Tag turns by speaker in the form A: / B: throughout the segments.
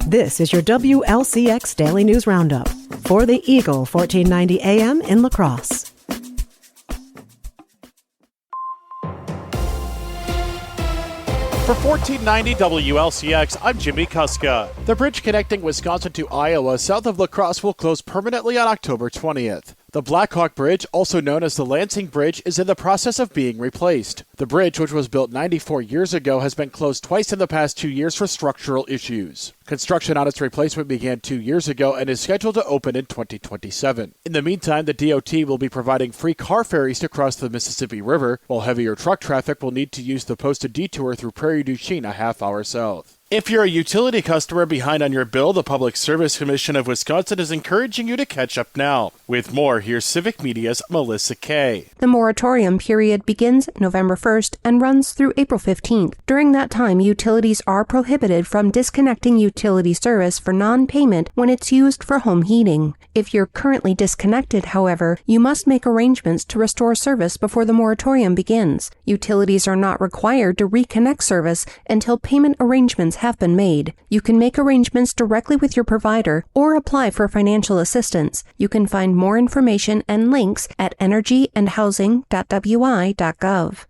A: This is your WLCX Daily News Roundup for the Eagle 1490 AM in La Crosse.
B: For 1490 WLCX, I'm Jimmy Kuska. The bridge connecting Wisconsin to Iowa south of La Crosse will close permanently on October 20th. The Blackhawk Bridge, also known as the Lansing Bridge, is in the process of being replaced. The bridge, which was built 94 years ago, has been closed twice in the past 2 years for structural issues. Construction on its replacement began 2 years ago and is scheduled to open in 2027. In the meantime, the DOT will be providing free car ferries to cross the Mississippi River, while heavier truck traffic will need to use the posted detour through Prairie du Chien a half hour south. If you're a utility customer behind on your bill, the Public Service Commission of Wisconsin is encouraging you to catch up now. With more, here's Civic Media's Melissa Kay.
C: The moratorium period begins November 1st and runs through April 15th. During that time, utilities are prohibited from disconnecting utility service for non-payment when it's used for home heating. If you're currently disconnected, however, you must make arrangements to restore service before the moratorium begins. Utilities are not required to reconnect service until payment arrangements have been made. You can make arrangements directly with your provider or apply for financial assistance. You can find more information and links at energyandhousing.wi.gov.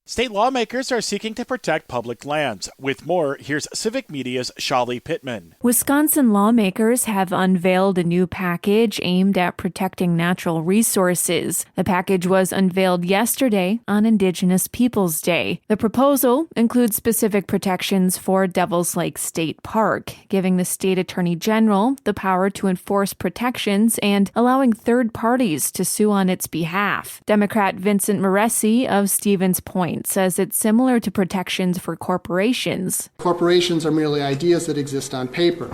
B: State lawmakers are seeking to protect public lands. With more, here's Civic Media's Shali Pittman.
D: Wisconsin lawmakers have unveiled a new package aimed at protecting natural resources. The package was unveiled yesterday on Indigenous Peoples Day. The proposal includes specific protections for Devil's Lake State Park, giving the state attorney general the power to enforce protections and allowing third parties to sue on its behalf. Democrat Vincent Moresi of Stevens Point says it's similar to protections for corporations.
E: Corporations are merely ideas that exist on paper,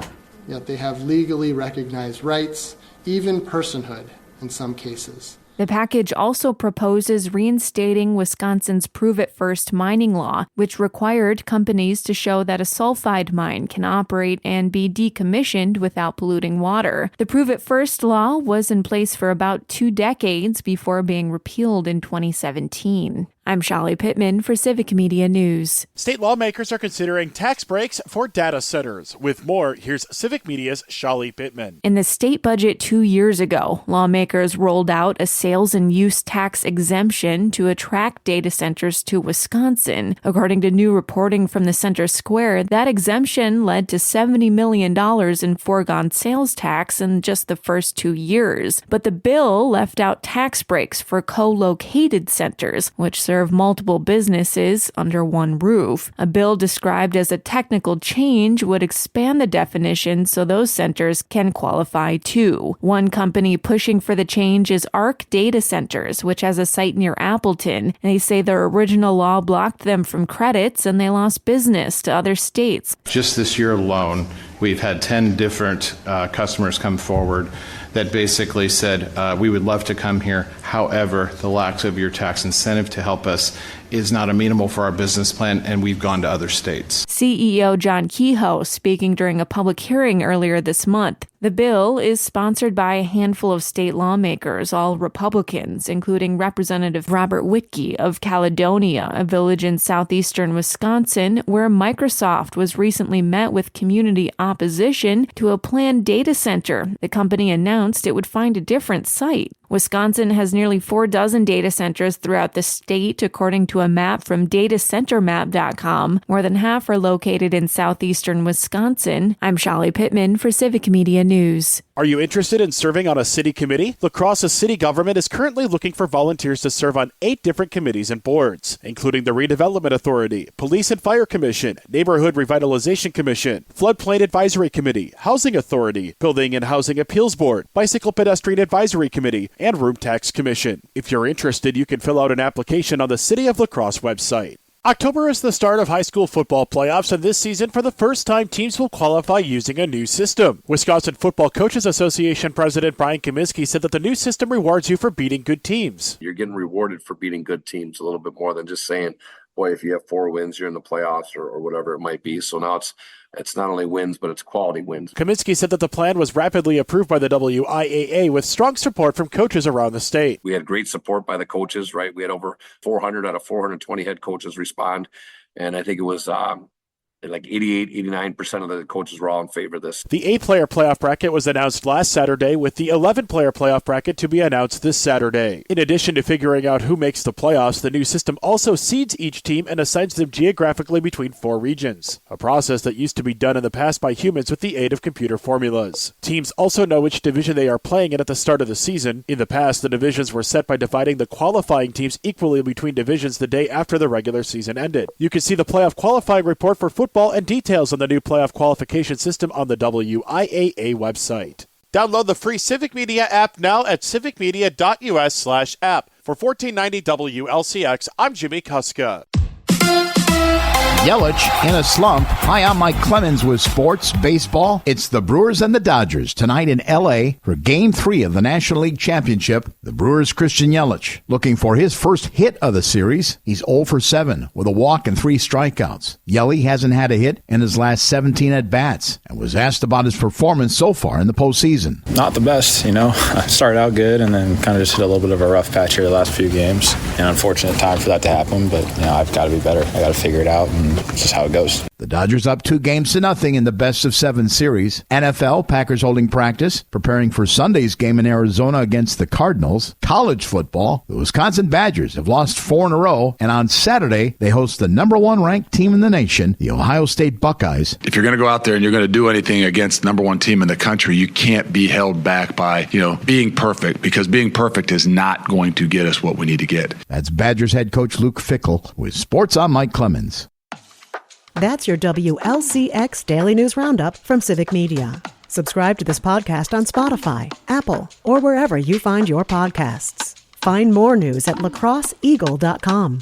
E: yet they have legally recognized rights, even personhood in some cases.
D: The package also proposes reinstating Wisconsin's Prove It First mining law, which required companies to show that a sulfide mine can operate and be decommissioned without polluting water. The Prove It First law was in place for about 2 decades before being repealed in 2017. I'm Shali Pittman for Civic Media News.
B: State lawmakers are considering tax breaks for data centers. With more, here's Civic Media's Shali Pittman.
D: In the state budget 2 years ago, lawmakers rolled out a sales and use tax exemption to attract data centers to Wisconsin. According to new reporting from the Center Square, that exemption led to $70 million in foregone sales tax in just the first 2 years. But the bill left out tax breaks for co-located centers, which serve multiple businesses under one roof. A bill described as a technical change would expand the definition so those centers can qualify too. One company pushing for the change is Arc Data Centers, which has a site near Appleton. They say their original law blocked them from credits and they lost business to other states.
F: Just this year alone, we've had 10 different customers come forward that basically said, we would love to come here. However, the lack of your tax incentive to help us is not amenable for our business plan, and we've gone to other states.
D: CEO John Kehoe speaking during a public hearing earlier this month. The bill is sponsored by a handful of state lawmakers, all Republicans, including Representative Robert Whitkey of Caledonia, a village in southeastern Wisconsin, where Microsoft was recently met with community opposition to a planned data center. The company announced it would find a different site. Wisconsin has nearly 4 dozen data centers throughout the state, according to a map from datacentermap.com. More than half are located in southeastern Wisconsin. I'm Shali Pittman for Civic Media News.
B: Are you interested in serving on a city committee? La Crosse's city government is currently looking for volunteers to serve on 8 different committees and boards, including the Redevelopment Authority, Police and Fire Commission, Neighborhood Revitalization Commission, Floodplain Advisory Committee, Housing Authority, Building and Housing Appeals Board, Bicycle Pedestrian Advisory Committee, and Room Tax Commission. If you're interested, you can fill out an application on the City of La Crosse website. October is the start of high school football playoffs, and this season, for the first time, teams will qualify using a new system. Wisconsin Football Coaches Association President Brian Kaminsky said that the new system rewards you for beating good teams.
G: You're getting rewarded for beating good teams a little bit more than just saying, boy, if you have 4 wins, you're in the playoffs or whatever it might be. So now it's not only wins, but it's quality wins.
B: Kaminsky said that the plan was rapidly approved by the WIAA with strong support from coaches around the state.
G: We had great support by the coaches, right? We had over 400 out of 420 head coaches respond. And I think it was like 88, 89% of the coaches were all in favor of this.
B: The 8-player playoff bracket was announced last Saturday, with the 11-player playoff bracket to be announced this Saturday. In addition to figuring out who makes the playoffs, the new system also seeds each team and assigns them geographically between 4 regions, a process that used to be done in the past by humans with the aid of computer formulas. Teams also know which division they are playing in at the start of the season. In the past, the divisions were set by dividing the qualifying teams equally between divisions the day after the regular season ended. You can see the playoff qualifying report for football and details on the new playoff qualification system on the WIAA website. Download the free Civic Media app now at civicmedia.us/app. For $14.90 WLCX, I'm Jimmy Kuska.
H: Yelich in a slump. Hi, I'm Mike Clemens with sports, baseball. It's the Brewers and the Dodgers tonight in L.A. for Game 3 of the National League Championship. The Brewers' Christian Yelich looking for his first hit of the series. He's 0 for 7 with a walk and 3 strikeouts. Yelich hasn't had a hit in his last 17 at-bats and was asked about his performance so far in the postseason.
I: Not the best, I started out good and then kind of just hit a little bit of a rough patch here the last few games. An unfortunate time for that to happen, but I've got to be better. I got to figure it out, and it's just how it goes.
H: The Dodgers up 2-0 in the best-of-7 series. NFL, Packers holding practice, preparing for Sunday's game in Arizona against the Cardinals. College football, the Wisconsin Badgers have lost 4 in a row, and on Saturday, they host the number 1 ranked team in the nation, the Ohio State Buckeyes.
J: If you're going to go out there and you're going to do anything against number 1 team in the country, you can't be held back by, being perfect, because being perfect is not going to get us what we need to get.
H: That's Badgers head coach Luke Fickell with Sports. I'm Mike Clemens.
A: That's your WLCX Daily News Roundup from Civic Media. Subscribe to this podcast on Spotify, Apple, or wherever you find your podcasts. Find more news at lacrosseeagle.com.